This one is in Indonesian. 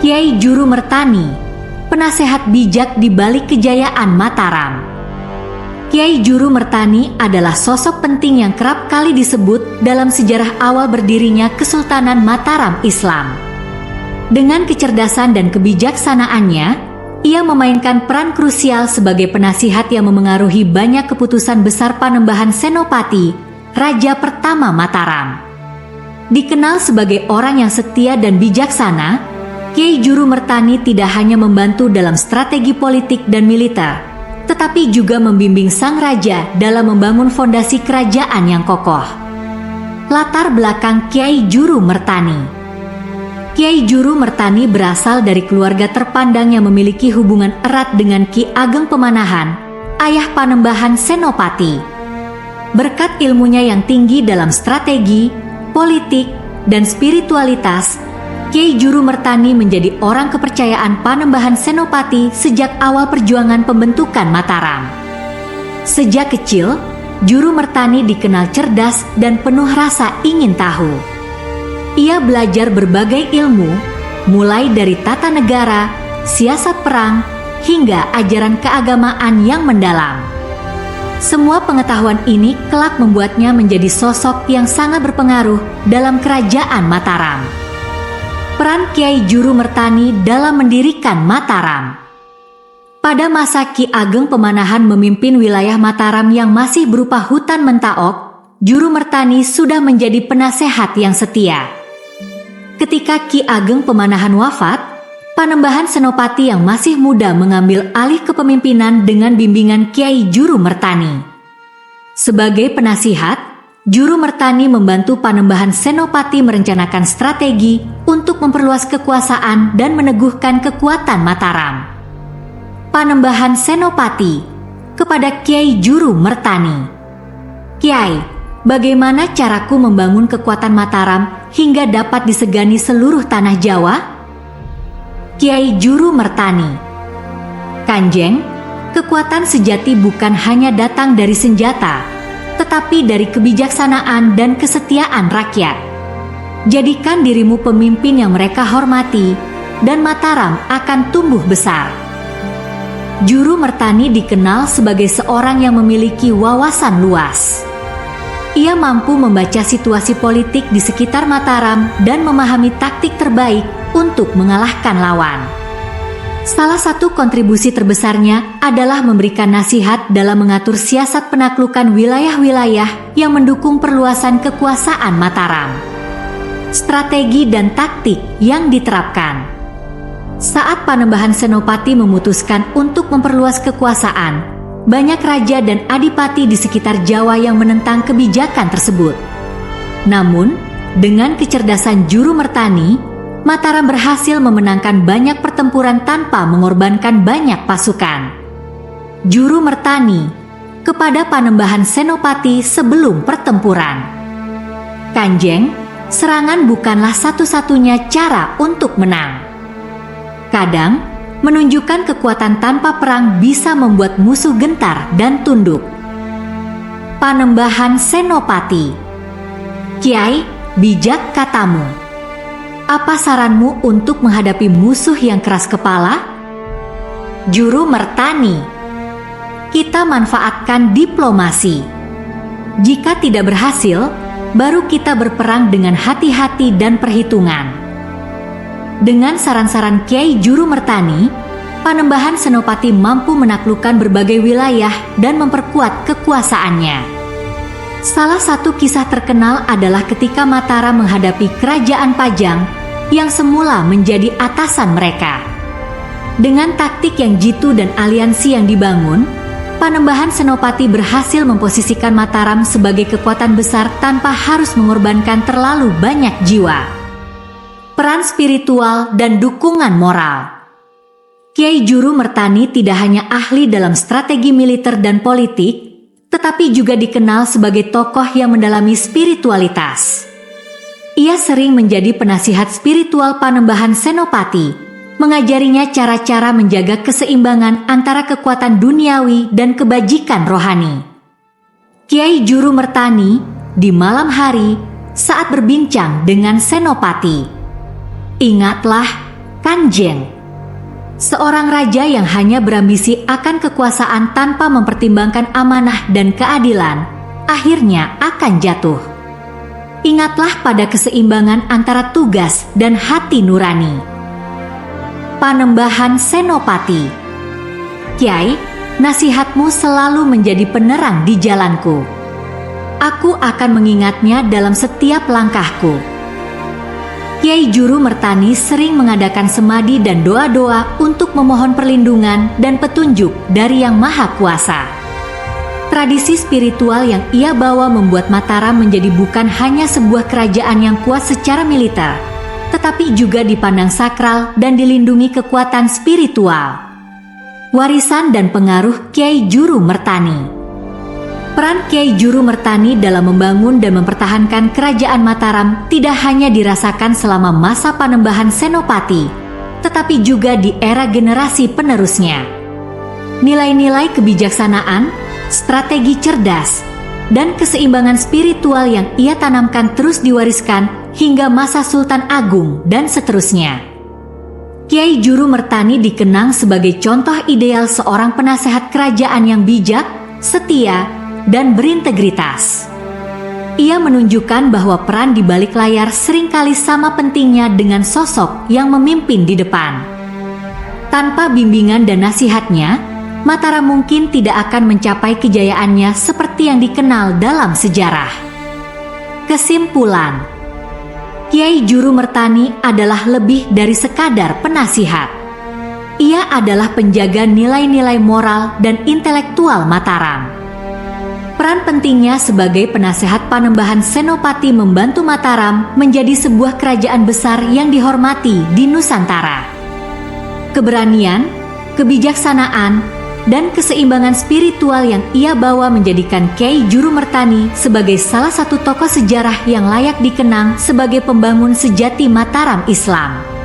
Kiai Juru Mertani, penasehat bijak di balik kejayaan Mataram. Kiai Juru Mertani adalah sosok penting yang kerap kali disebut dalam sejarah awal berdirinya Kesultanan Mataram Islam. Dengan kecerdasan dan kebijaksanaannya, ia memainkan peran krusial sebagai penasihat yang memengaruhi banyak keputusan besar Panembahan Senopati, Raja pertama Mataram. Dikenal sebagai orang yang setia dan bijaksana, Kiai Juru Mertani tidak hanya membantu dalam strategi politik dan militer, tetapi juga membimbing sang raja dalam membangun fondasi kerajaan yang kokoh. Latar belakang Kiai Juru Mertani. Kiai Juru Mertani berasal dari keluarga terpandang yang memiliki hubungan erat dengan Ki Ageng Pemanahan, ayah Panembahan Senopati. Berkat ilmunya yang tinggi dalam strategi, politik, dan spiritualitas, Kiai Juru Mertani menjadi orang kepercayaan Panembahan Senopati sejak awal perjuangan pembentukan Mataram. Sejak kecil, Juru Mertani dikenal cerdas dan penuh rasa ingin tahu. Ia belajar berbagai ilmu, mulai dari tata negara, siasat perang, hingga ajaran keagamaan yang mendalam. Semua pengetahuan ini kelak membuatnya menjadi sosok yang sangat berpengaruh dalam kerajaan Mataram. Peran Kiai Juru Mertani dalam mendirikan Mataram. Pada masa Ki Ageng Pemanahan memimpin wilayah Mataram yang masih berupa hutan Mentaok, Juru Mertani sudah menjadi penasehat yang setia. Ketika Ki Ageng Pemanahan wafat, Panembahan Senopati yang masih muda mengambil alih kepemimpinan dengan bimbingan Kiai Juru Mertani. Sebagai penasihat, Juru Mertani membantu Panembahan Senopati merencanakan strategi untuk memperluas kekuasaan dan meneguhkan kekuatan Mataram. Panembahan Senopati kepada Kiai Juru Mertani. Kiai, bagaimana caraku membangun kekuatan Mataram hingga dapat disegani seluruh tanah Jawa? Kiai Juru Mertani. Kanjeng, kekuatan sejati bukan hanya datang dari senjata, tetapi dari kebijaksanaan dan kesetiaan rakyat. Jadikan dirimu pemimpin yang mereka hormati, dan Mataram akan tumbuh besar. Juru Mertani dikenal sebagai seorang yang memiliki wawasan luas. Ia mampu membaca situasi politik di sekitar Mataram dan memahami taktik terbaik untuk mengalahkan lawan. Salah satu kontribusi terbesarnya adalah memberikan nasihat dalam mengatur siasat penaklukan wilayah-wilayah yang mendukung perluasan kekuasaan Mataram. Strategi dan taktik yang diterapkan. Saat Panembahan Senopati memutuskan untuk memperluas kekuasaan, banyak raja dan adipati di sekitar Jawa yang menentang kebijakan tersebut. Namun, dengan kecerdasan Juru Mertani, Mataram berhasil memenangkan banyak pertempuran tanpa mengorbankan banyak pasukan. Juru Mertani kepada Panembahan Senopati sebelum pertempuran. Kanjeng, serangan bukanlah satu-satunya cara untuk menang. Kadang, menunjukkan kekuatan tanpa perang bisa membuat musuh gentar dan tunduk. Panembahan Senopati. Kiai, bijak katamu. Apa saranmu untuk menghadapi musuh yang keras kepala? Juru Mertani. Kita manfaatkan diplomasi. Jika tidak berhasil, baru kita berperang dengan hati-hati dan perhitungan. Dengan saran-saran Kiai Juru Mertani, Panembahan Senopati mampu menaklukkan berbagai wilayah dan memperkuat kekuasaannya. Salah satu kisah terkenal adalah ketika Mataram menghadapi Kerajaan Pajang yang semula menjadi atasan mereka. Dengan taktik yang jitu dan aliansi yang dibangun, Panembahan Senopati berhasil memposisikan Mataram sebagai kekuatan besar tanpa harus mengorbankan terlalu banyak jiwa. Peran spiritual dan dukungan moral. Kiai Juru Mertani tidak hanya ahli dalam strategi militer dan politik, tetapi juga dikenal sebagai tokoh yang mendalami spiritualitas. Ia sering menjadi penasihat spiritual Panembahan Senopati, mengajarinya cara-cara menjaga keseimbangan antara kekuatan duniawi dan kebajikan rohani. Kiai Juru Mertani di malam hari saat berbincang dengan Senopati. Ingatlah, Kanjeng. Seorang raja yang hanya berambisi akan kekuasaan tanpa mempertimbangkan amanah dan keadilan, akhirnya akan jatuh. Ingatlah pada keseimbangan antara tugas dan hati nurani. Panembahan Senopati. Kiai, nasihatmu selalu menjadi penerang di jalanku. Aku akan mengingatnya dalam setiap langkahku. Kiai Juru Mertani sering mengadakan semadi dan doa-doa untuk memohon perlindungan dan petunjuk dari Yang Maha Kuasa. Tradisi spiritual yang ia bawa membuat Mataram menjadi bukan hanya sebuah kerajaan yang kuat secara militer, tetapi juga dipandang sakral dan dilindungi kekuatan spiritual. Warisan dan pengaruh Kiai Juru Mertani. Peran Kiai Juru Mertani dalam membangun dan mempertahankan kerajaan Mataram tidak hanya dirasakan selama masa Panembahan Senopati, tetapi juga di era generasi penerusnya. Nilai-nilai kebijaksanaan, strategi cerdas, dan keseimbangan spiritual yang ia tanamkan terus diwariskan hingga masa Sultan Agung dan seterusnya. Kiai Juru Mertani dikenang sebagai contoh ideal seorang penasehat kerajaan yang bijak, setia, dan berintegritas. Ia menunjukkan bahwa peran di balik layar seringkali sama pentingnya dengan sosok yang memimpin di depan. Tanpa bimbingan dan nasihatnya, Mataram mungkin tidak akan mencapai kejayaannya seperti yang dikenal dalam sejarah. Kesimpulan, Kiai Juru Mertani adalah lebih dari sekadar penasihat. Ia adalah penjaga nilai-nilai moral dan intelektual Mataram. Peran pentingnya sebagai penasehat Panembahan Senopati membantu Mataram menjadi sebuah kerajaan besar yang dihormati di Nusantara. Keberanian, kebijaksanaan, dan keseimbangan spiritual yang ia bawa menjadikan Kiai Juru Mertani sebagai salah satu tokoh sejarah yang layak dikenang sebagai pembangun sejati Mataram Islam.